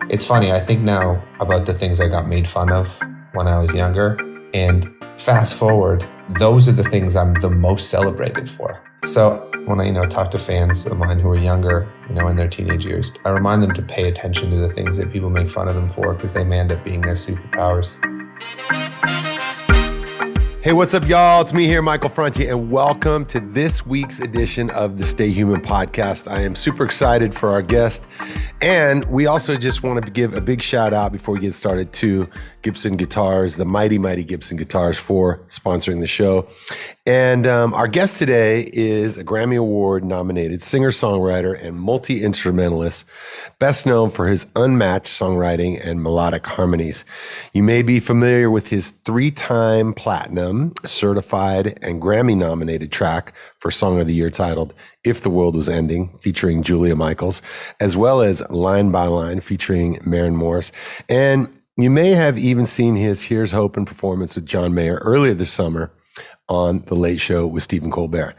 It's funny, I think now about the things I got made fun of when I was younger, and fast forward, those are the things I'm the most celebrated for. So when I, talk to fans of mine who are younger, in their teenage years, I remind them to pay attention to the things that people make fun of them for, because they may end up being their superpowers. Hey, what's up, y'all? It's me here, Michael Franti, and welcome to this week's edition of the Stay Human podcast. I am super excited for our guest, and we also just wanted to give a big shout out before we get started to Gibson Guitars, the mighty Gibson Guitars, for sponsoring the show. And our guest today is a Grammy Award nominated singer-songwriter and multi-instrumentalist, best known for his unmatched songwriting and melodic harmonies. You may be familiar with his 3-time platinum, certified, and Grammy-nominated track for Song of the Year titled If the World Was Ending, featuring Julia Michaels, as well as Line by Line, featuring Maren Morris. And you may have even seen his Here's Hopin performance with John Mayer earlier this summer on The Late Show with Stephen Colbert.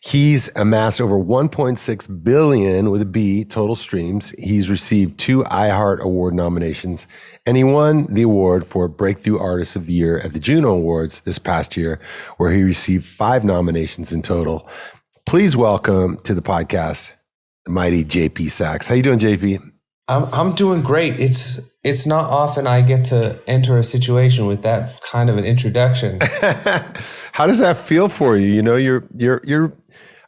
He's amassed over 1.6 billion with a B total streams. He's received 2 iHeart Award nominations, and he won the award for Breakthrough Artist of the Year at the JUNO Awards this past year, where he received 5 nominations in total. Please welcome to the podcast, the mighty JP Saxe. How you doing, JP? I'm doing great. It's not often I get to enter a situation with that kind of an introduction. How does that feel for you? You're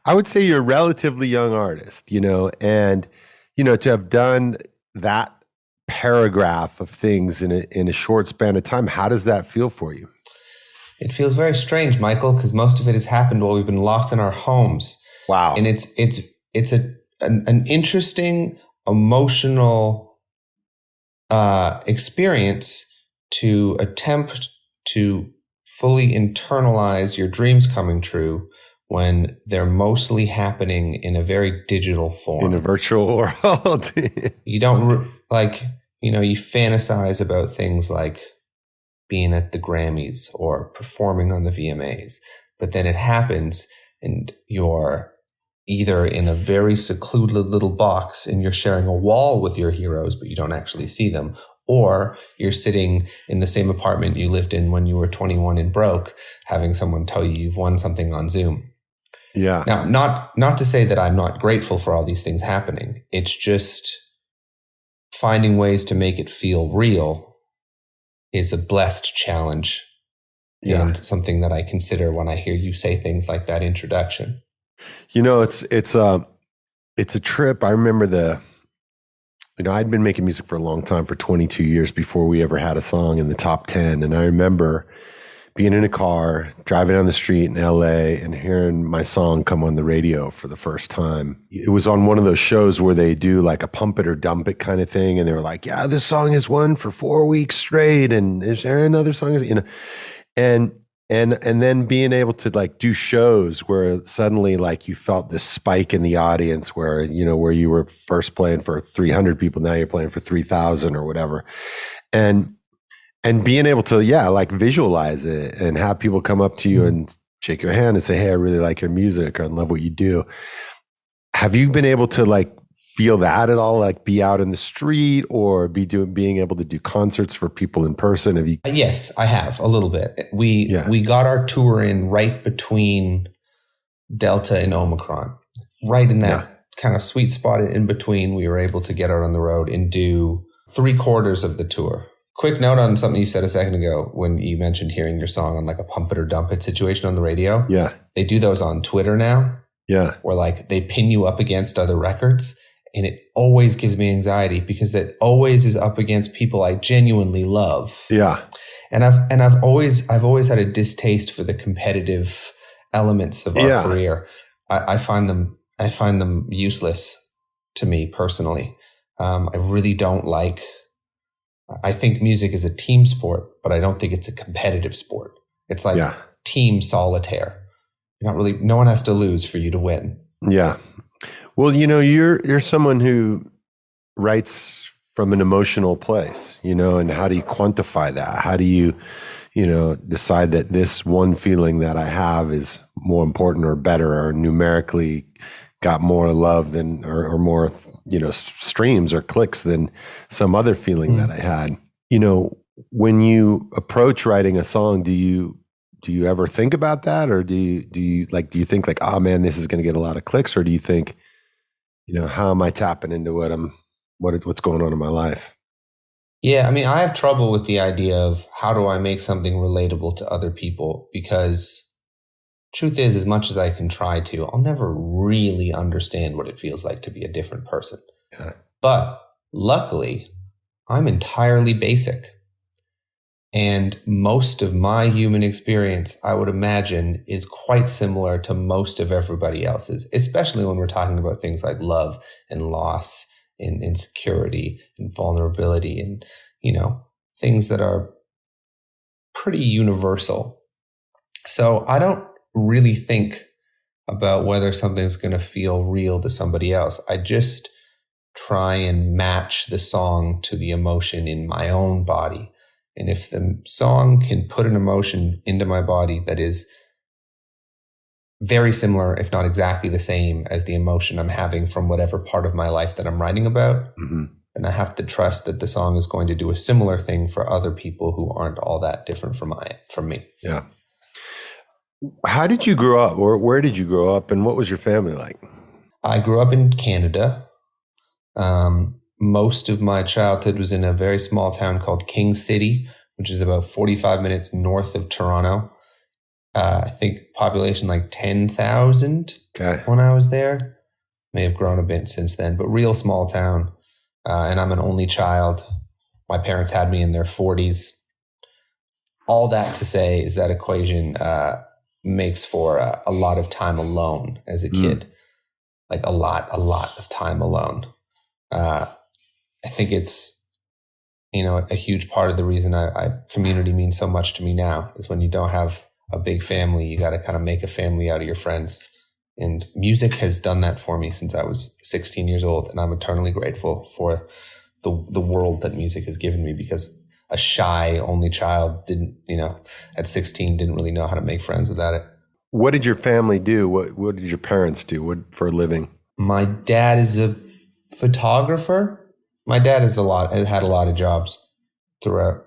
I would say you're a relatively young artist, and to have done that paragraph of things in a short span of time, how does that feel for you? It feels very strange, Michael, because most of it has happened while we've been locked in our homes. Wow. And it's an interesting emotional experience to attempt to fully internalize your dreams coming true when they're mostly happening in a very digital form. In a virtual world. You don't you fantasize about things like being at the Grammys or performing on the VMAs, but then it happens and you're either in a very secluded little box and you're sharing a wall with your heroes, but you don't actually see them, or you're sitting in the same apartment you lived in when you were 21 and broke, having someone tell you you've won something on Zoom. Yeah. Now, not to say that I'm not grateful for all these things happening. It's just finding ways to make it feel real is a blessed challenge, and something that I consider when I hear you say things like that introduction. It's a trip. I remember I'd been making music for a long time, for 22 years before we ever had a song in the top 10. And I remember being in a car, driving down the street in LA and hearing my song come on the radio for the first time. It was on one of those shows where they do like a pump it or dump it kind of thing. And they were like, yeah, this song has won for 4 weeks straight. And is there another song? And then being able to like do shows where suddenly like you felt this spike in the audience where you were first playing for 300 people, now you're playing for 3,000 or whatever. And being able to, visualize it and have people come up to you and shake your hand and say, hey, I really like your music, or I love what you do. Have you been able to like feel that at all? Like be out in the street or being able to do concerts for people in person? Have you? Yes, I have a little bit. We got our tour in right between Delta and Omicron, right in that kind of sweet spot in between. We were able to get out on the road and do 3/4 of the tour. Quick note on something you said a second ago when you mentioned hearing your song on like a pump it or dump it situation on the radio. Yeah. They do those on Twitter now. Yeah. Where like they pin you up against other records. And it always gives me anxiety because it always is up against people I genuinely love. Yeah. And I've always had a distaste for the competitive elements of our career. I find them useless to me personally. I really don't like. I think music is a team sport, but I don't think it's a competitive sport. It's like team solitaire. No one has to lose for you to win. Yeah. Well, you're someone who writes from an emotional place, and how do you quantify that? How do you, decide that this one feeling that I have is more important or better or numerically got more love than, or more, streams or clicks than some other feeling that I had. When you approach writing a song, do you ever think about that? Or do you think like, oh man, this is going to get a lot of clicks? Or do you think, how am I tapping into what's going on in my life? Yeah, I mean, I have trouble with the idea of how do I make something relatable to other people, because truth is, as much as I can try to, I'll never really understand what it feels like to be a different person. Yeah. But luckily, I'm entirely basic. And most of my human experience, I would imagine, is quite similar to most of everybody else's, especially when we're talking about things like love and loss and insecurity and vulnerability and, things that are pretty universal. So I don't really think about whether something's going to feel real to somebody else. I just try and match the song to the emotion in my own body. And if the song can put an emotion into my body that is very similar, if not exactly the same as the emotion I'm having from whatever part of my life that I'm writing about, then I have to trust that the song is going to do a similar thing for other people who aren't all that different from me. Yeah. How did you grow up, or where did you grow up, and what was your family like? I grew up in Canada. Most of my childhood was in a very small town called King City, which is about 45 minutes north of Toronto. I think population like 10,000 when I was there. May have grown a bit since then, but real small town. And I'm an only child. My parents had me in their 40s. All that to say is that equation makes for a lot of time alone as a kid. Like a lot of time alone. I think it's, a huge part of the reason community means so much to me now is when you don't have a big family, you got to kind of make a family out of your friends. And music has done that for me since I was 16 years old. And I'm eternally grateful for the world that music has given me, because a shy only child at 16 didn't really know how to make friends without it. What did your family do? What did your parents do for a living? My dad is a photographer. My dad has had a lot of jobs throughout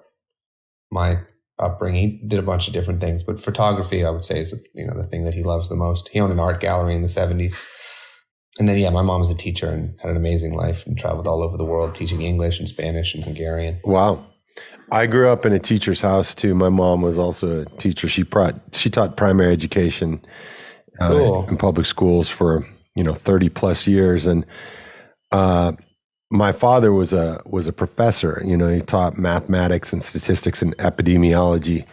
my upbringing. He did a bunch of different things, but photography, I would say, is the thing that he loves the most. He owned an art gallery in the 70s. And then, my mom was a teacher and had an amazing life and traveled all over the world teaching English and Spanish and Hungarian. Wow. I grew up in a teacher's house too. My mom was also a teacher. She taught primary education in public schools for 30 plus years, and my father was a professor. He taught mathematics and statistics and epidemiology,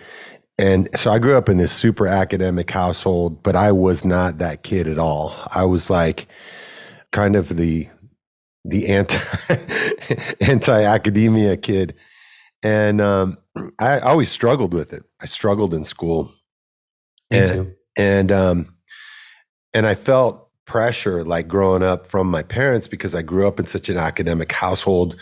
and so I grew up in this super academic household. But I was not that kid at all. I was like kind of the anti-academia kid. And I always struggled with it. I struggled in school. Me too. And I felt pressure like growing up from my parents, because I grew up in such an academic household.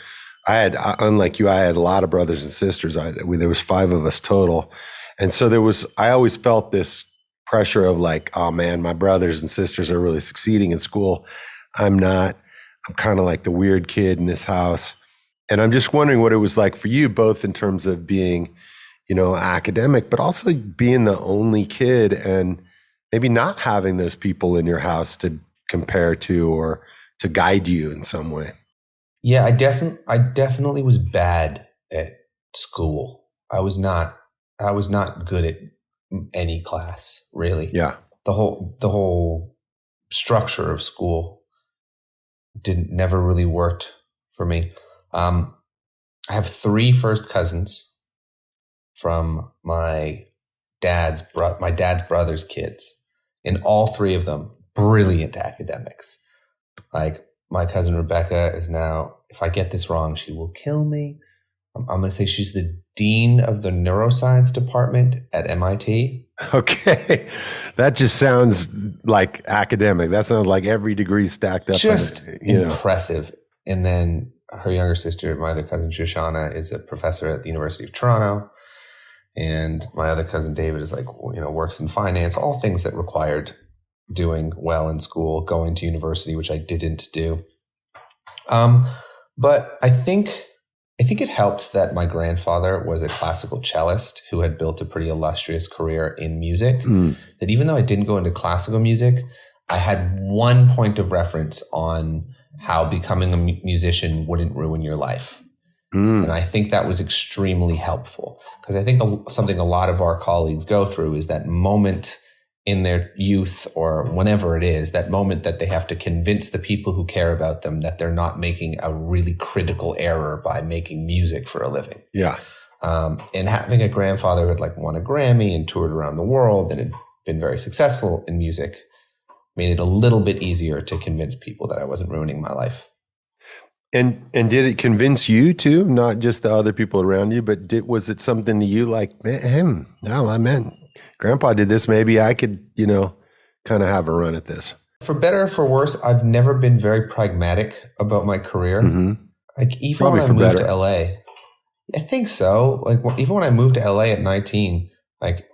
Unlike you, I had a lot of brothers and sisters. There was 5 of us total. And so I always felt this pressure of like, oh man, my brothers and sisters are really succeeding in school. I'm not. I'm kind of like the weird kid in this house. And I'm just wondering what it was like for you, both in terms of being, academic, but also being the only kid and maybe not having those people in your house to compare to or to guide you in some way. Yeah, I definitely was bad at school. I was not good at any class, really. Yeah. The whole structure of school never really worked for me. I have 3 first cousins from my dad's brother's kids, and all 3 of them brilliant academics. Like my cousin Rebecca is now, if I get this wrong, she will kill me. I'm going to say she's the dean of the neuroscience department at MIT. Okay. That just sounds like academic. That sounds like every degree stacked up. Just impressive. And then her younger sister, my other cousin Shoshana, is a professor at the University of Toronto. And my other cousin David is works in finance, all things that required doing well in school, going to university, which I didn't do. But I think it helped that my grandfather was a classical cellist who had built a pretty illustrious career in music. That even though I didn't go into classical music, I had one point of reference on how becoming a musician wouldn't ruin your life. And I think that was extremely helpful, because I think something a lot of our colleagues go through is that moment in their youth or whenever it is, that moment that they have to convince the people who care about them that they're not making a really critical error by making music for a living. Yeah. And having a grandfather who had like won a Grammy and toured around the world and had been very successful in music made it a little bit easier to convince people that I wasn't ruining my life. And did it convince you too, not just the other people around you, but was it something to you like, Grandpa did this, maybe I could, kind of have a run at this? For better or for worse, I've never been very pragmatic about my career. Like even Probably when I moved better. to LA, I think so. Like even when I moved to LA at 19, like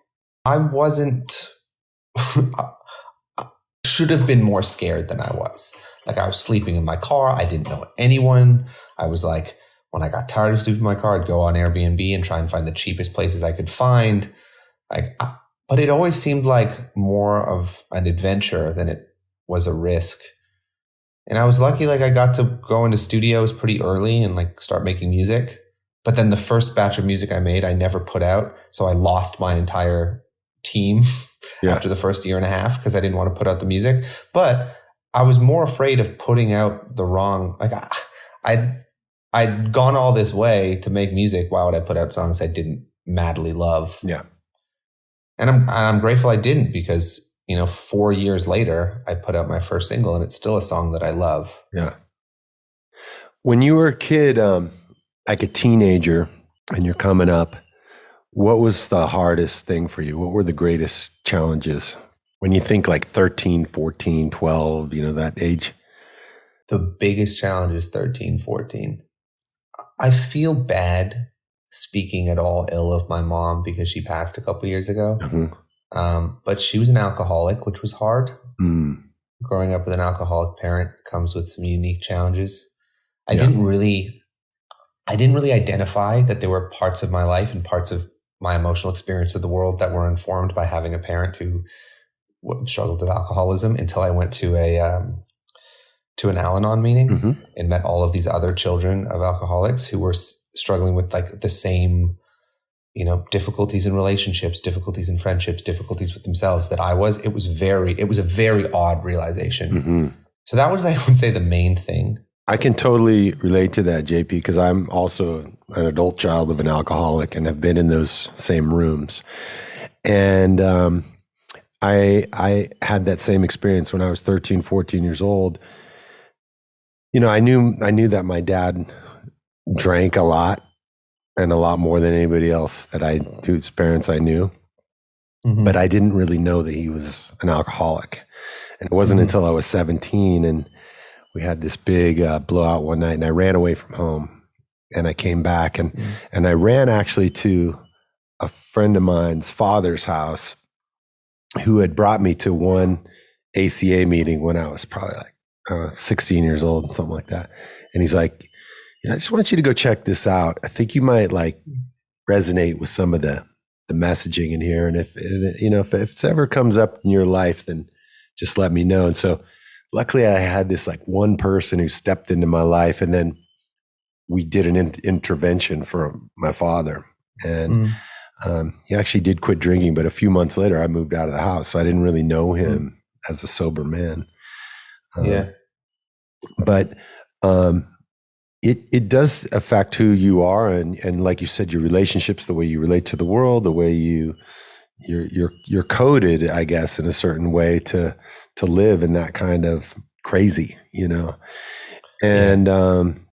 I wasn't, I should have been more scared than I was. Like I was sleeping in my car. I didn't know anyone. I was like, when I got tired of sleeping in my car, I'd go on Airbnb and try and find the cheapest places I could find. But it always seemed like more of an adventure than it was a risk. And I was lucky, like I got to go into studios pretty early and like start making music. But then the first batch of music I made, I never put out. So I lost my entire team after the first year and a half because I didn't want to put out the music. But I was more afraid of putting out the wrong, like I'd gone all this way to make music. Why would I put out songs I didn't madly love? Yeah. And I'm grateful I didn't, because, 4 years later, I put out my first single and it's still a song that I love. Yeah. When you were a kid, like a teenager, and you're coming up, what was the hardest thing for you? What were the greatest challenges? When you think like 13, 14, 12, that age? The biggest challenge is 13, 14. I feel bad speaking at all ill of my mom because she passed a couple years ago. But she was an alcoholic, which was hard. Growing up with an alcoholic parent comes with some unique challenges. I didn't really identify that there were parts of my life and parts of my emotional experience of the world that were informed by having a parent who struggled with alcoholism until I went to an Al-Anon meeting and met all of these other children of alcoholics who were struggling with like the same, difficulties in relationships, difficulties in friendships, difficulties with themselves that I was. It was a very odd realization. So that was, I would say, the main thing. I can totally relate to that, JP, because I'm also an adult child of an alcoholic and have been in those same rooms. And I had that same experience when I was 13, 14 years old. I knew that my dad drank a lot, and a lot more than anybody else whose parents I knew. But I didn't really know that he was an alcoholic. And it wasn't until I was 17 and we had this big blowout one night, and I ran away from home, and I came back and I ran actually to a friend of mine's father's house who had brought me to one ACA meeting when I was probably like 16 years old, something like that. And he's like, I just want you to go check this out. I think you might like resonate with some of the messaging in here. And if it ever comes up in your life, then just let me know. And so luckily I had this like one person who stepped into my life, and then we did an intervention for my father. And he actually did quit drinking, but a few months later I moved out of the house. So I didn't really know him as a sober man. But it does affect who you are, and like you said, your relationships, the way you relate to the world, the way you're coded, I guess, in a certain way to live in that kind of crazy, And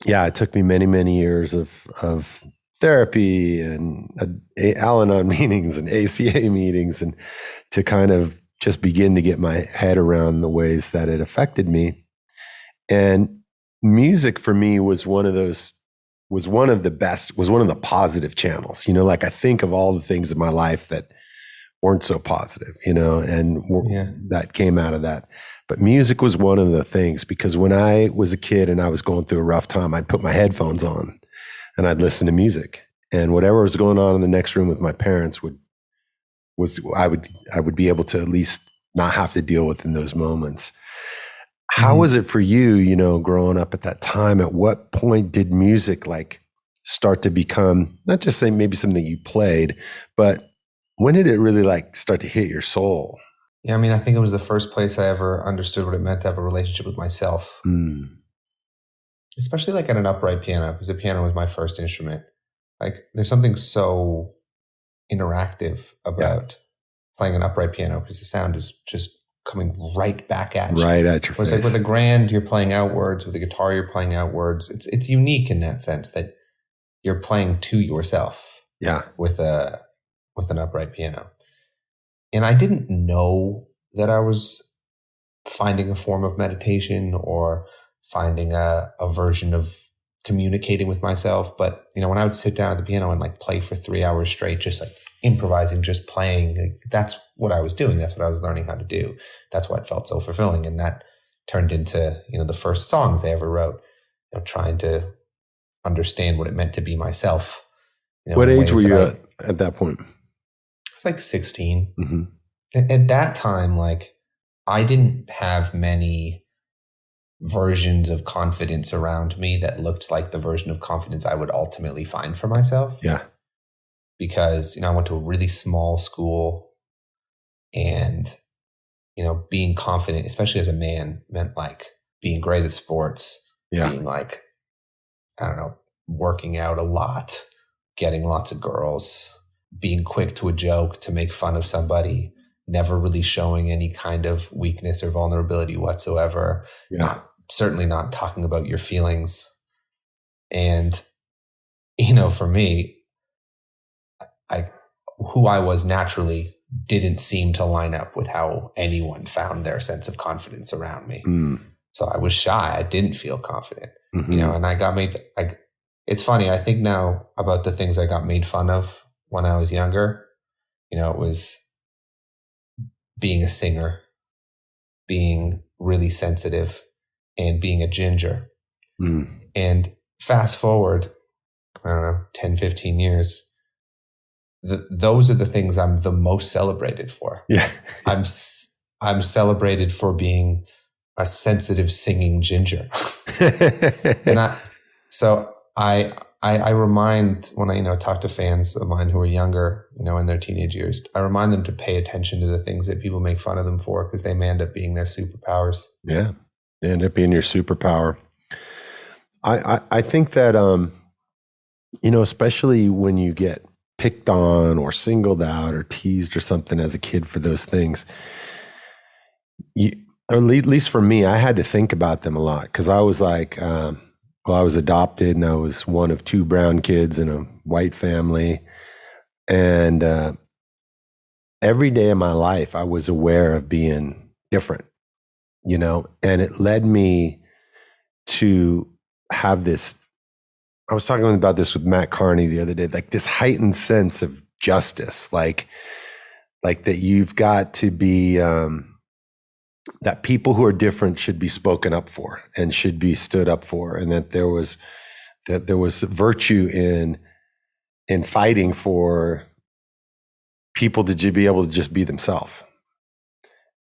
it took me many, many years of therapy and Al-Anon meetings and ACA meetings, and to kind of just begin to get my head around the ways that it affected me. And music for me was one of the positive channels. Like I think of all the things in my life that weren't so positive, and Yeah. that came out of that. But music was one of the things, because when I was a kid and I was going through a rough time, I'd put my headphones on and I'd listen to music, and whatever was going on in the next room with my parents I would be able to at least not have to deal with in those moments. How was it for you, growing up at that time? At what point did music like start to become, not just say maybe something you played, but when did it really like start to hit your soul? Yeah, I mean, I think it was the first place I ever understood what it meant to have a relationship with myself, especially like at an upright piano, because the piano was my first instrument. Like, there's something so interactive about playing an upright piano, because the sound is just coming right back at you. Right at your face. It's like with a grand, you're playing outwards. With a guitar, you're playing outwards. It's unique in that sense that you're playing to yourself. Yeah. With an upright piano. And I didn't know that I was finding a form of meditation or finding a version of communicating with myself. But, when I would sit down at the piano and like play for 3 hours straight, just like improvising, just playing, like, that's what I was doing. That's what I was learning how to do. That's why it felt so fulfilling. And that turned into, the first songs I ever wrote, trying to understand what it meant to be myself. What age were you at that point? I was like 16. Mm-hmm. At that time, like, I didn't have many versions of confidence around me that looked like the version of confidence I would ultimately find for myself. Yeah. Because, I went to a really small school, and, being confident, especially as a man, meant like being great at sports, being like, I don't know, working out a lot, getting lots of girls, being quick to a joke to make fun of somebody, never really showing any kind of weakness or vulnerability whatsoever. Certainly not talking about your feelings. And, for me, who I was naturally didn't seem to line up with how anyone found their sense of confidence around me. So I was shy. I didn't feel confident, and I got made, it's funny. I think now about the things I got made fun of when I was younger. It was being a singer, being really sensitive, and being a ginger. And fast forward, I don't know, 10, 15 years, those are the things I'm the most celebrated for. Yeah. I'm celebrated for being a sensitive singing ginger. And I remind, when I, talk to fans of mine who are younger, in their teenage years, I remind them to pay attention to the things that people make fun of them for, because they may end up being their superpowers. Yeah. They end up being your superpower. I think that, especially when you get picked on or singled out or teased or something as a kid for those things, or at least for me, I had to think about them a lot, because I was like, I was adopted, and I was one of two brown kids in a white family. And every day of my life, I was aware of being different, and it led me to have this. I was talking about this with Matt Carney the other day, like this heightened sense of justice, like that you've got to be, that people who are different should be spoken up for and should be stood up for, and that there was virtue in fighting for people to be able to just be themselves.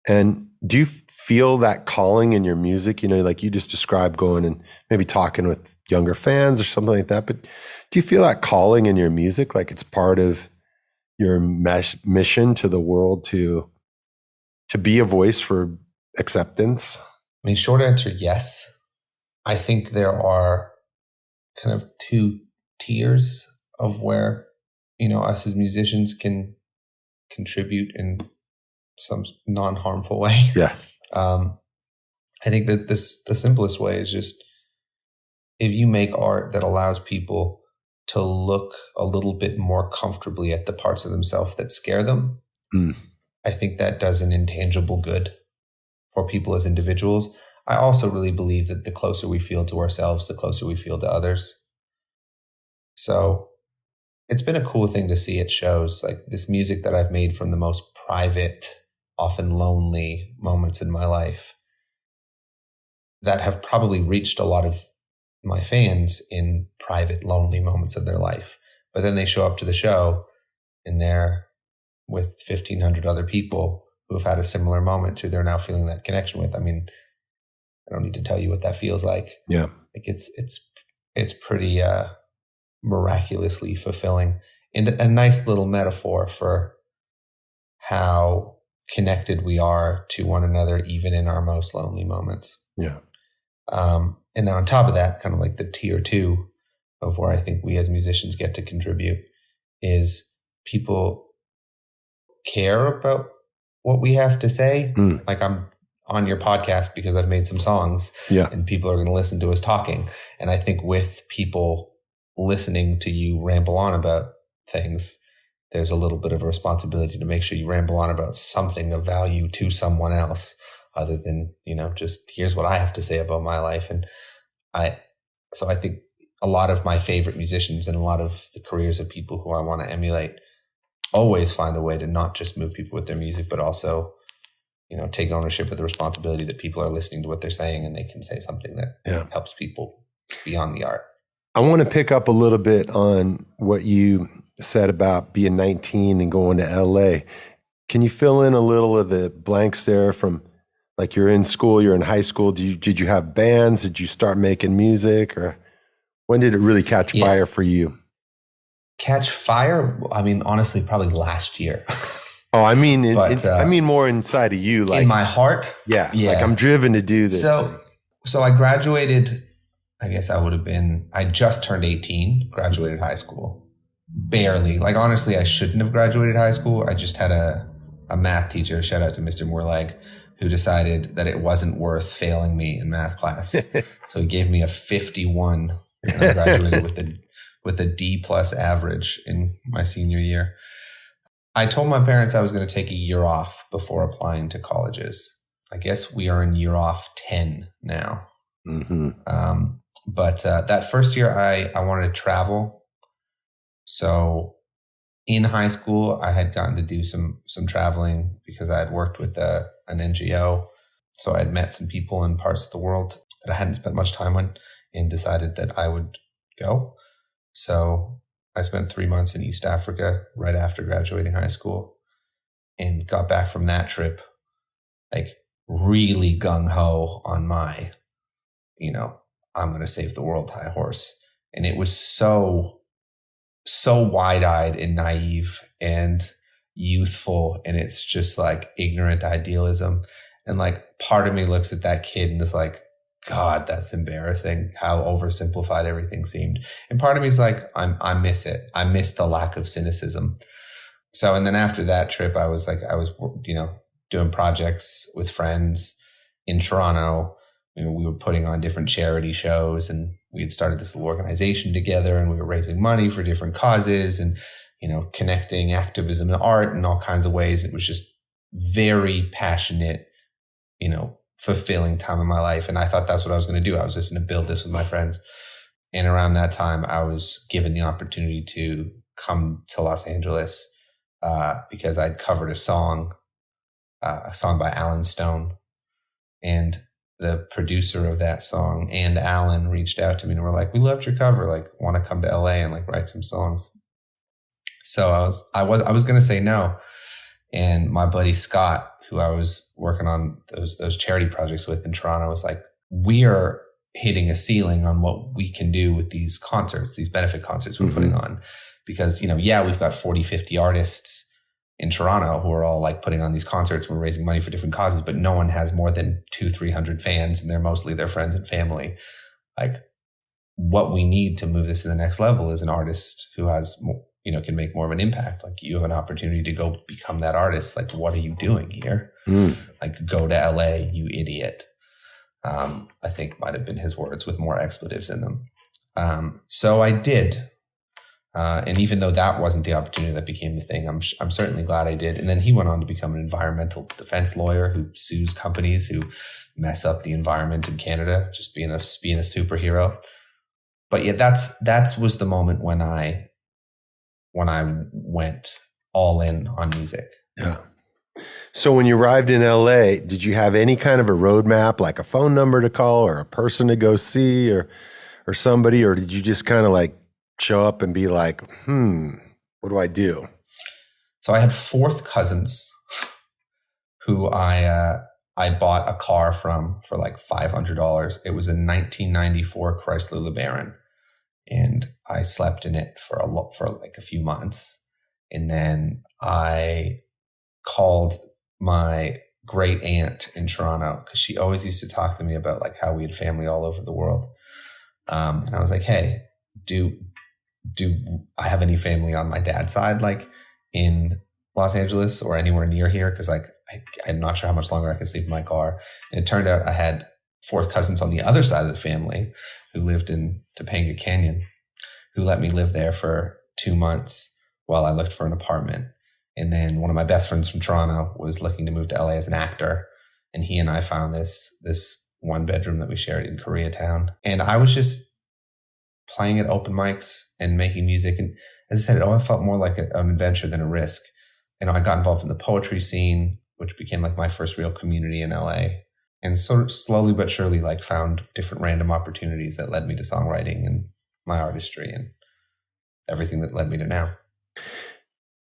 And do you feel that calling in your music? Like you just described, going and maybe talking with younger fans or something like that, but do you feel that calling in your music, like it's part of your mission to the world to be a voice for acceptance? I mean, short answer, yes. I think there are kind of two tiers of where, us as musicians can contribute in some non-harmful way. Yeah. I think that the simplest way is just, if you make art that allows people to look a little bit more comfortably at the parts of themselves that scare them, I think that does an intangible good for people as individuals. I also really believe that the closer we feel to ourselves, the closer we feel to others. So it's been a cool thing to see at shows, like this music that I've made from the most private, often lonely moments in my life that have probably reached a lot of my fans in private, lonely moments of their life. But then they show up to the show and they're with 1,500 other people who have had a similar moment who they're now feeling that connection with. I mean, I don't need to tell you what that feels like. Yeah. Like it's pretty miraculously fulfilling, and a nice little metaphor for how connected we are to one another, even in our most lonely moments. Yeah. And then on top of that, kind of like the tier 2 of where I think we as musicians get to contribute is people care about what we have to say. Like I'm on your podcast because I've made some songs, and people are going to listen to us talking. And I think with people listening to you ramble on about things, there's a little bit of a responsibility to make sure you ramble on about something of value to someone else, other than, just here's what I have to say about my life. And so I think a lot of my favorite musicians and a lot of the careers of people who I want to emulate always find a way to not just move people with their music, but also, take ownership of the responsibility that people are listening to what they're saying and they can say something that helps people beyond the art. I want to pick up a little bit on what you said about being 19 and going to LA. Can you fill in a little of the blanks there from, like, you're in school, you're in high school. Did you have bands? Did you start making music, or when did it really catch fire for you? Catch fire? I mean, honestly, probably last year. Oh, I mean, I mean more inside of you, like in my heart. Yeah. Like I'm driven to do this. So I graduated. I guess I just turned 18, graduated high school. Barely. Like, honestly, I shouldn't have graduated high school. I just had a math teacher, shout out to Mr. Moorlag, who decided that it wasn't worth failing me in math class. So he gave me a 51 and I graduated with a D+ average in my senior year. I told my parents I was going to take a year off before applying to colleges. I guess we are in year off 10 now. Mm-hmm. But that first year I wanted to travel. So in high school, I had gotten to do some traveling because I had worked with an NGO. So I had met some people in parts of the world that I hadn't spent much time on and decided that I would go. So I spent 3 months in East Africa right after graduating high school and got back from that trip like really gung-ho on my, I'm going to save the world high horse. And it was so wide-eyed and naive and youthful. And it's just like ignorant idealism. And like part of me looks at that kid and is like, God, that's embarrassing how oversimplified everything seemed. And part of me is like, I miss it. I miss the lack of cynicism. So, and then after that trip, I was doing projects with friends in Toronto. We were putting on different charity shows, and we had started this little organization together, and we were raising money for different causes and, connecting activism and art in all kinds of ways. It was just very passionate, fulfilling time in my life. And I thought that's what I was going to do. I was just going to build this with my friends. And around that time, I was given the opportunity to come to Los Angeles because I'd covered a song by Alan Stone. And the producer of that song and Alan reached out to me and were like, we loved your cover, like, want to come to LA and like write some songs. So I was going to say no. And my buddy Scott, who I was working on those charity projects with in Toronto, was like, we are hitting a ceiling on what we can do with these concerts, these benefit concerts we're putting on. Because, we've got 40, 50 artists in Toronto who are all like putting on these concerts. We're raising money for different causes, but no one has more than 200-300 fans, and they're mostly their friends and family. Like, what we need to move this to the next level is an artist who has more, can make more of an impact. Like, you have an opportunity to go become that artist. Like, what are you doing here? Like, go to LA, you idiot. I think might have been his words with more expletives in them. So I did. And even though that wasn't the opportunity that became the thing, I'm certainly glad I did. And then he went on to become an environmental defense lawyer who sues companies who mess up the environment in Canada, just being a superhero. But yeah, that's was the moment when I when I went all in on music. Yeah. So when you arrived in LA, did you have any kind of a roadmap, like a phone number to call or a person to go see or somebody, or did you just kind of like show up and be like, what do I do? So I had fourth cousins who I bought a car from for like $500. It was a 1994 Chrysler LeBaron, and I slept in it for like a few months. And then I called my great aunt in Toronto because she always used to talk to me about like how we had family all over the world. And I was like, hey, do I have any family on my dad's side, like in Los Angeles or anywhere near here? Because like I'm not sure how much longer I could sleep in my car. And it turned out I had fourth cousins on the other side of the family who lived in Topanga Canyon, who let me live there for 2 months while I looked for an apartment. And then one of my best friends from Toronto was looking to move to LA as an actor. And he and I found this one bedroom that we shared in Koreatown. And I was just playing at open mics and making music. And as I said, it always felt more like an adventure than a risk. And I got involved in the poetry scene, which became like my first real community in LA. And sort of slowly but surely like found different random opportunities that led me to songwriting and my artistry and everything that led me to now.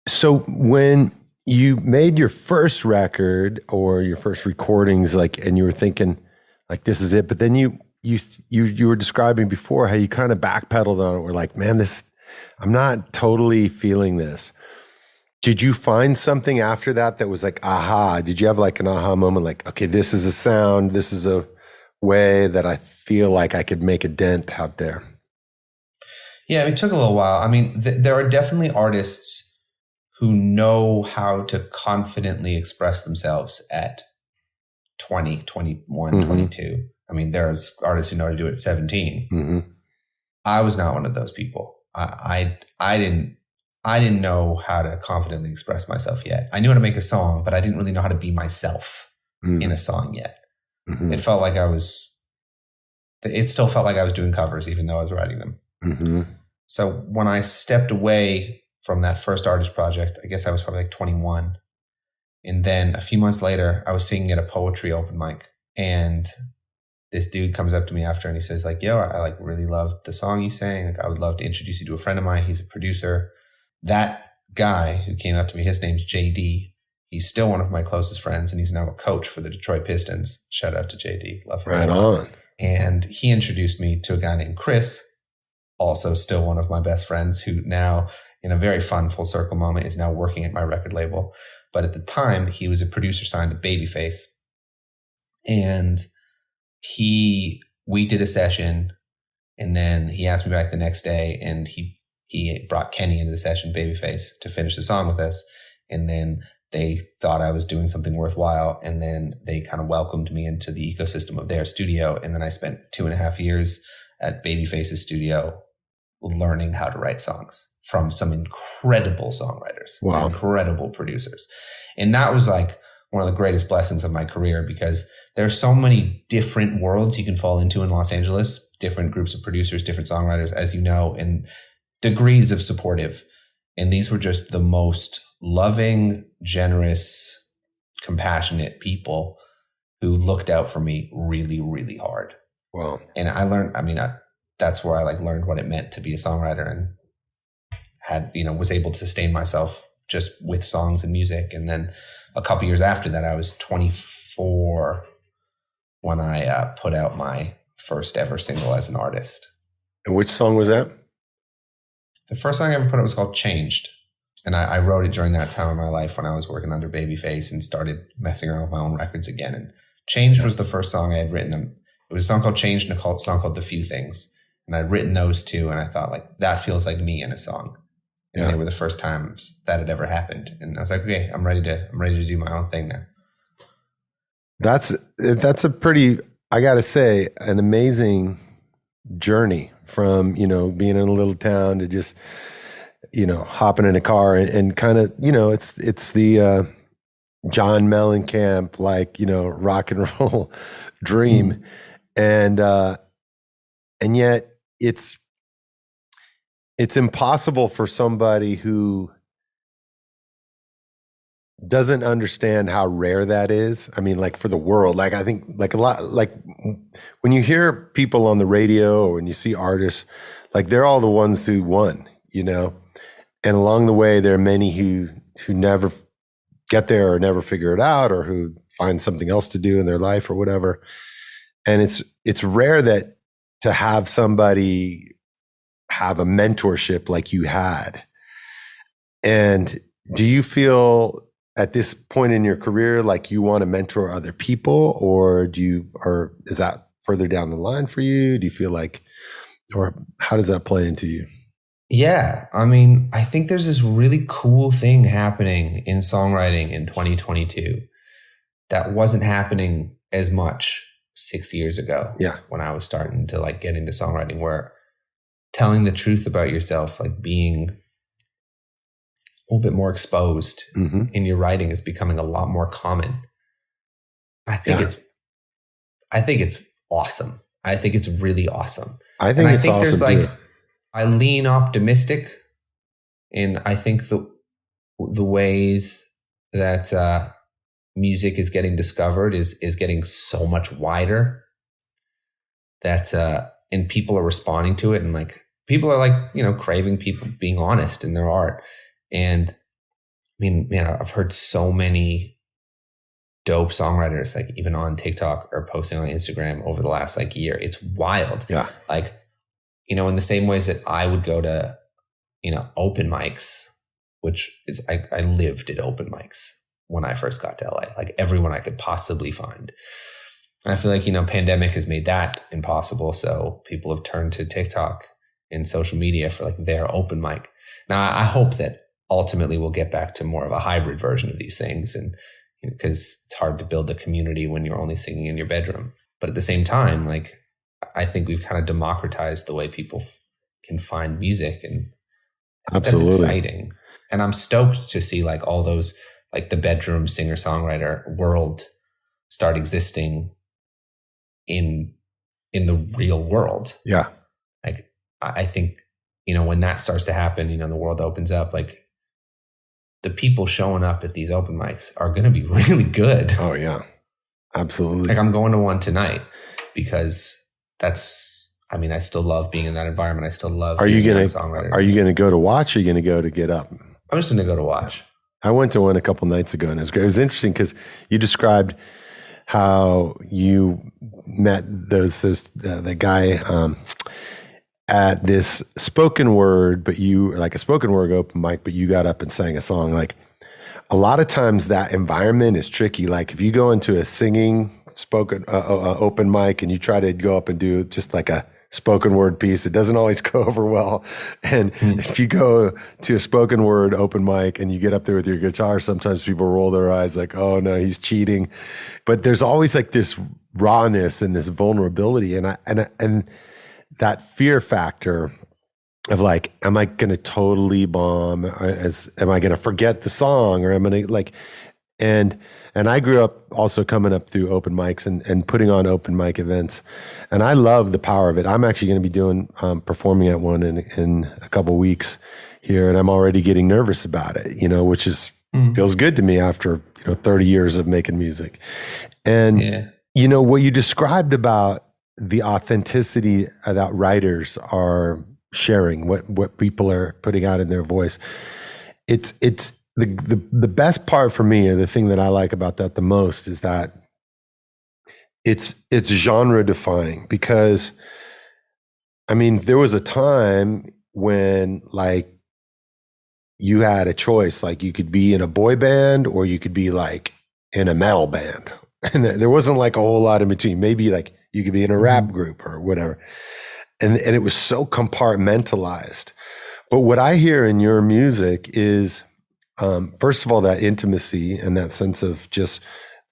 So when you made your first record or your first recordings, like, and you were thinking like, this is it, but then you were describing before how you kind of backpedaled on it. We're like, man, I'm not totally feeling this. Did you find something after that was like, aha? Did you have like an aha moment? Like, okay, this is a sound. This is a way that I feel like I could make a dent out there. Yeah, it took a little while. I mean, there are definitely artists who know how to confidently express themselves at 20, 21, 22. I mean, there's artists who know how to do it at 17. Mm-hmm. I was not one of those people. I didn't know how to confidently express myself yet. I knew how to make a song, but I didn't really know how to be myself in a song yet. Mm-hmm. It still felt like I was doing covers, even though I was writing them. Mm-hmm. So when I stepped away from that first artist project, I guess I was probably like 21. And then a few months later, I was singing at a poetry open mic. And this dude comes up to me after and he says like, yo, I like really loved the song you sang. Like, I would love to introduce you to a friend of mine. He's a producer. That guy who came up to me, his name's JD. He's still one of my closest friends, and he's now a coach for the Detroit Pistons. Shout out to JD. Love him. Right on. And he introduced me to a guy named Chris, also still one of my best friends, who now, in a very fun full circle moment, is now working at my record label. But at the time, he was a producer signed to Babyface. And we did a session, and then he asked me back the next day, and he brought Kenny into the session, Babyface, to finish the song with us. And then they thought I was doing something worthwhile. And then they kind of welcomed me into the ecosystem of their studio. And then I spent 2.5 years at Babyface's studio learning how to write songs from some incredible songwriters, wow, incredible producers. And that was like one of the greatest blessings of my career, because there are so many different worlds you can fall into in Los Angeles, different groups of producers, different songwriters, as you know, and degrees of supportive. And these were just the most loving, generous, compassionate people who looked out for me really, really hard. Wow. And I learned, that's where I like learned what it meant to be a songwriter, and had, was able to sustain myself just with songs and music. And then a couple years after that, I was 24 when I put out my first ever single as an artist. And which song was that? The first song I ever put out was called Changed. And I wrote it during that time of my life when I was working under Babyface and started messing around with my own records again. And Changed was the first song I had written. It was a song called Changed and a song called The Few Things. And I'd written those two, and I thought, like, that feels like me in a song. And they were the first times that had ever happened. And I was like, okay, I'm ready to do my own thing now. That's a pretty, I gotta say, an amazing journey from, being in a little town to just, hopping in a car and kind of, it's the John Mellencamp, like, rock and roll dream. And yet it's impossible for somebody who doesn't understand how rare that is. I mean, like for the world, like I think like a lot, like when you hear people on the radio or when you see artists, like they're all the ones who won, you know, and along the way, there are many who never get there or never figure it out or who find something else to do in their life or whatever. And it's rare that to have somebody have a mentorship like you had. And do you feel at this point in your career like you want to mentor other people, or is that further down the line for you? Do you feel like, or how does that play into you? Yeah, I mean, I think there's this really cool thing happening in songwriting in 2022 that wasn't happening as much 6 years ago. Yeah, when I was starting to like get into songwriting, where telling the truth about yourself, like being a little bit more exposed in your writing, is becoming a lot more common. I think it's awesome. I think it's really awesome. I think awesome there's like, too. I lean optimistic, and I think the ways that music is getting discovered is getting so much wider that and people are responding to it, and like people are like, you know, craving people being honest in their art. And I mean, man, I've heard so many dope songwriters, like even on TikTok or posting on Instagram over the last like year. It's wild. Yeah. Like, you know, in the same ways that I would go to, you know, open mics, which is, I lived at open mics when I first got to LA, like everyone I could possibly find. And I feel like, you know, pandemic has made that impossible. So people have turned to TikTok and social media for like their open mic. Now, I hope that ultimately we'll get back to more of a hybrid version of these things, and because it's hard to build a community when you're only singing in your bedroom. But at the same time, like, I think we've kind of democratized the way people can find music, and absolutely, that's exciting. And I'm stoked to see like all those, like the bedroom singer-songwriter world start existing in the real world. Yeah. Like, I think, you know, when that starts to happen, you know, the world opens up, like the people showing up at these open mics are going to be really good. Oh yeah, absolutely. Like I'm going to one tonight because I mean, I still love being in that environment. I still love Are you going to go to watch, or are you going to go to get up? I'm just going to go to watch. I went to one a couple nights ago, and it was great. It was interesting because you described how you met the guy at this spoken word, but you like a spoken word open mic, but you got up and sang a song. Like a lot of times that environment is tricky. Like if you go into a singing spoken open mic and you try to go up and do just like a spoken word piece, it doesn't always go over well. And if you go to a spoken word open mic and you get up there with your guitar, sometimes people roll their eyes like, oh no, he's cheating. But there's always like this rawness and this vulnerability. And that fear factor of like, am I going to totally bomb? Am I going to forget the song, or am I going to like, and I grew up also coming up through open mics and putting on open mic events. And I love the power of it. I'm actually going to be doing, performing at one in a couple weeks here. And I'm already getting nervous about it, you know, which is, feels good to me after, 30 years of making music. And, what you described about the authenticity that writers are sharing, what people are putting out in their voice. It's the best part for me, or the thing that I like about that the most, is that it's genre defying. Because I mean, there was a time when like you had a choice, like you could be in a boy band or you could be like in a metal band, and there wasn't like a whole lot in between. Maybe like you could be in a rap group or whatever. And it was so compartmentalized. But what I hear in your music is, first of all, that intimacy and that sense of just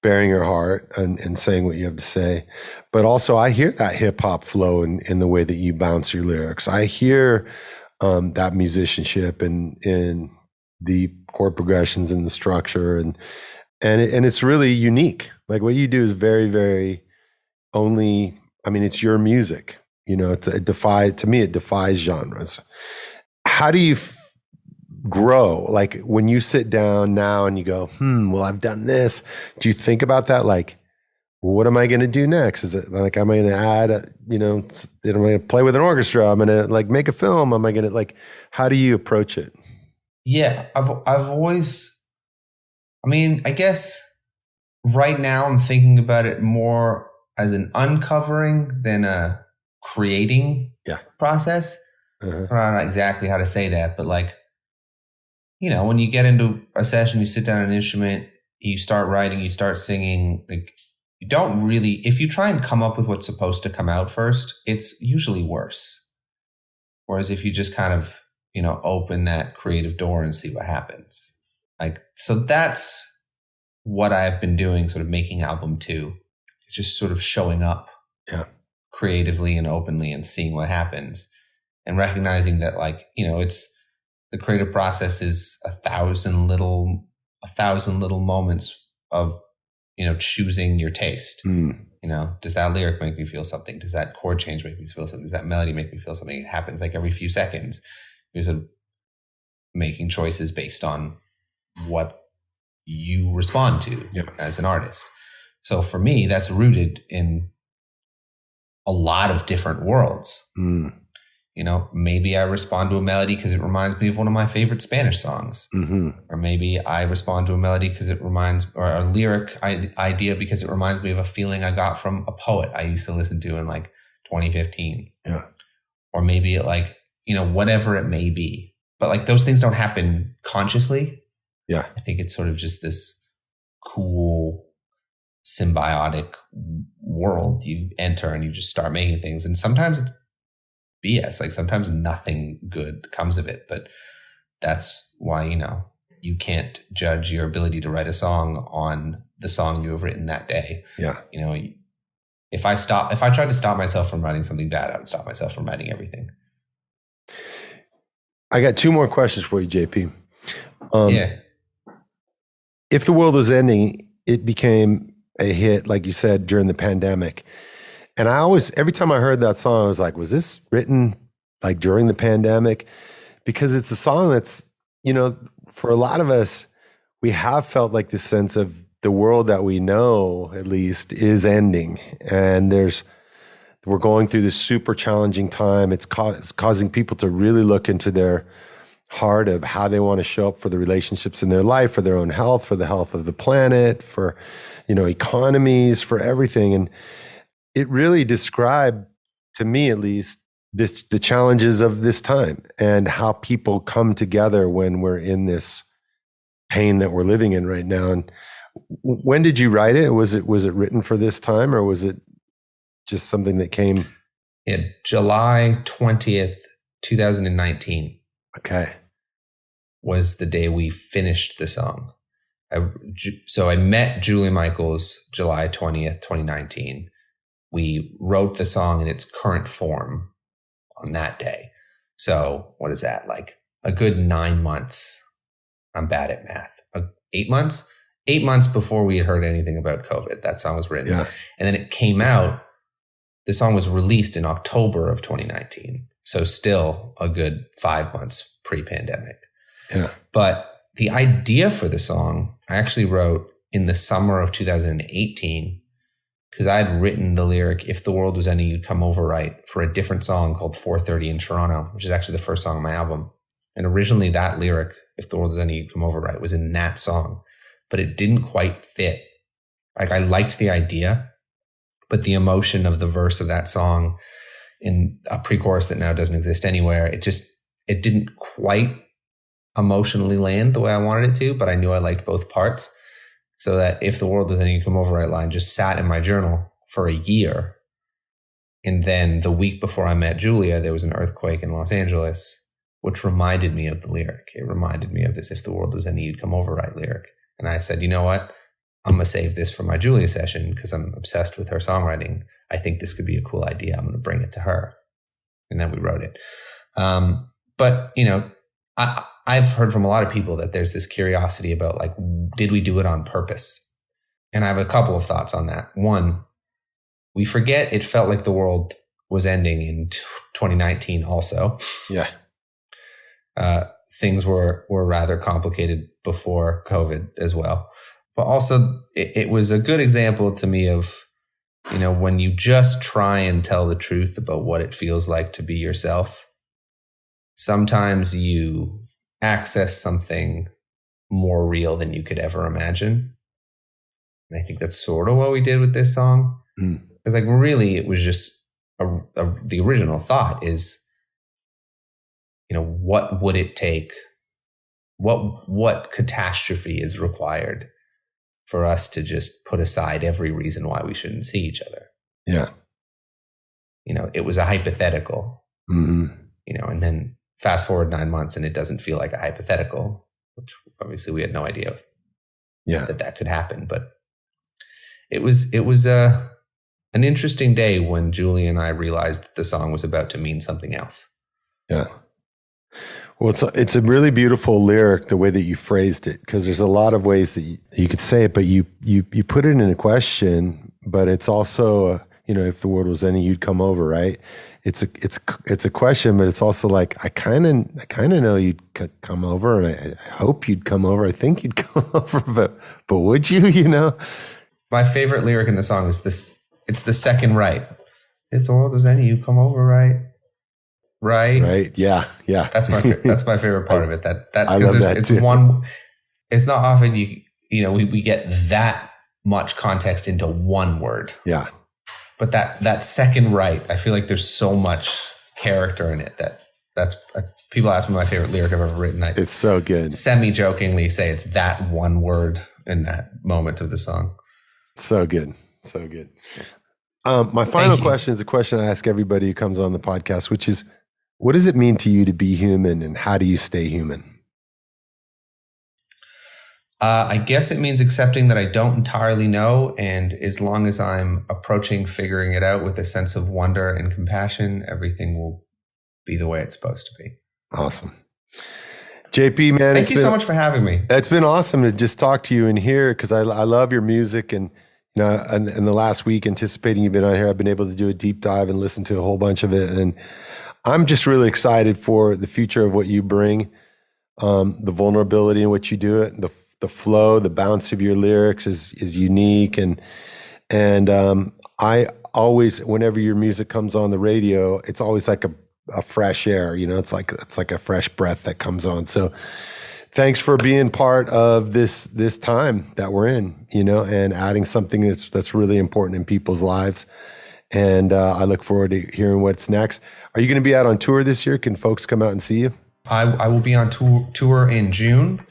bearing your heart and saying what you have to say. But also I hear that hip hop flow in the way that you bounce your lyrics. I hear that musicianship in the chord progressions and the structure. And it's really unique. Like what you do is very, very it's your music. It defies genres. how do you grow? Like when you sit down now and you go, well, I've done this. Do you think about that? Like, what am I going to do next? Is it like, am I going to add, am I going to play with an orchestra? I'm going to like make a film. Am I going to like, how do you approach it? Yeah, I've always, I guess right now I'm thinking about it more as an uncovering than a creating process. Uh-huh. I don't know exactly how to say that, but like, when you get into a session, you sit down at an instrument, you start writing, you start singing, like you don't really, if you try and come up with what's supposed to come out first, it's usually worse. Whereas if you just kind of, open that creative door and see what happens. Like, so that's what I've been doing, sort of making album 2. It's just sort of showing up creatively and openly and seeing what happens and recognizing that like, it's the creative process is 1,000 little moments of, choosing your taste. Does that lyric make me feel something? Does that chord change make me feel something? Does that melody make me feel something? It happens like every few seconds. You're sort of making choices based on what you respond to as an artist. So for me, that's rooted in a lot of different worlds. Maybe I respond to a melody because it reminds me of one of my favorite Spanish songs. Or maybe I respond to a melody because it reminds, or a lyric idea because it reminds me of a feeling I got from a poet I used to listen to in like 2015. Or maybe it like, whatever it may be. But like those things don't happen consciously. I think it's sort of just this cool symbiotic world you enter and you just start making things. And sometimes it's BS. Like sometimes nothing good comes of it, but that's why, you can't judge your ability to write a song on the song you have written that day. If I tried to stop myself from writing something bad, I would stop myself from writing everything. I got 2 more questions for you, JP. If the World Was Ending, it became a hit, like you said, during the pandemic. And every time I heard that song, I was like, was this written like during the pandemic? Because it's a song that's, for a lot of us, we have felt like this sense of the world that we know, at least, is ending. And we're going through this super challenging time. It's causing people to really look into their heart of how they want to show up for the relationships in their life, for their own health, for the health of the planet, for, economies, for everything. And it really described, to me at least, the challenges of this time and how people come together when we're in this pain that we're living in right now. And when did you write it? Was it written for this time, or was it just something that came? July 20th, 2019. Okay. Was the day we finished the song. So I met Julie Michaels July 20th, 2019. We wrote the song in its current form on that day. So what is that? Like a good 9 months. I'm bad at math. 8 months? 8 months before we had heard anything about COVID. That song was written. And then it came out. The song was released in October of 2019. So still a good 5 months pre-pandemic. But the idea for the song I actually wrote in the summer of 2018 because I had written the lyric, "If the world was ending, you'd come over right," for a different song called 4:30 in Toronto, which is actually the first song on my album. And originally that lyric, "If the world was ending, you'd come over right," was in that song, but it didn't quite fit. Like I liked the idea, but the emotion of the verse of that song in a pre-chorus that now doesn't exist anywhere, it didn't quite emotionally land the way I wanted it to, but I knew I liked both parts. So that "If the world was ending, you come over right" line just sat in my journal for a year. And then the week before I met Julia, there was an earthquake in Los Angeles, which reminded me of the lyric. It reminded me of this "If the world was ending, you'd come over right" lyric. And I said, you know what? I'm going to save this for my Julia session because I'm obsessed with her songwriting. I think this could be a cool idea. I'm going to bring it to her. And then we wrote it. But, I've heard from a lot of people that there's this curiosity about like, did we do it on purpose? And I have a couple of thoughts on that. One, we forget it felt like the world was ending in 2019 also. Yeah. things were rather complicated before COVID as well. But also, it was a good example to me of, when you just try and tell the truth about what it feels like to be yourself, sometimes you access something more real than you could ever imagine. And I think that's sort of what we did with this song. Because really, it was just the original thought is, what would it take? What catastrophe is required for us to just put aside every reason why we shouldn't see each other? Yeah. It was a hypothetical, and then fast forward 9 months and it doesn't feel like a hypothetical, which obviously we had no idea that could happen. But it was an interesting day when Julie and I realized that the song was about to mean something else. Yeah. Well, it's a really beautiful lyric, the way that you phrased it, because there's a lot of ways that you could say it, but you put it in a question, but it's also, if the world was ending, you'd come over, right? It's a question, but it's also like, I kind of know you'd come over, and I hope you'd come over. I think you'd come over, but would you, My favorite lyric in the song is this. It's the second right. If the world was ending, you'd come over, right? Right. Yeah. That's my favorite part of it. That I love that it's too. It's not often we get that much context into one word. Yeah. But that second right, I feel like there's so much character in it that's people ask me my favorite lyric I've ever written. It's so good. Semi-jokingly say it's that one word in that moment of the song. So good. So good. My final question is a question I ask everybody who comes on the podcast, which is, what does it mean to you to be human, and how do you stay human? I guess it means accepting that I don't entirely know. And as long as I'm approaching figuring it out with a sense of wonder and compassion, everything will be the way it's supposed to be. Awesome. JP, man. Thank you so much for having me. It's been awesome to just talk to you in here, because I love your music. And, in the last week, anticipating you've been on here, I've been able to do a deep dive and listen to a whole bunch of it. And I'm just really excited for the future of what you bring, the vulnerability in which you do it, the flow, the bounce of your lyrics is unique. And I always, whenever your music comes on the radio, it's always like a fresh air, it's like a fresh breath that comes on. So thanks for being part of this time that we're in, and adding something that's really important in people's lives. And I look forward to hearing what's next. Are you going to be out on tour this year? Can folks come out and see you? I will be on tour in June,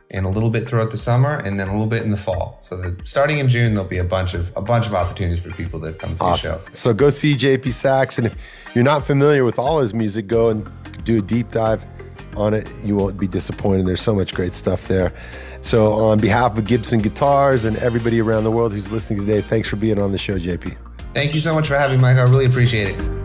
and a little bit throughout the summer, and then a little bit in the fall. So starting in June, there'll be a bunch of opportunities for people to come see the show. So go see JP Saxe, and if you're not familiar with all his music, go and do a deep dive on it. You won't be disappointed. There's so much great stuff there. So on behalf of Gibson Guitars and everybody around the world who's listening today, thanks for being on the show, JP. Thank you so much for having me, Mike. I really appreciate it.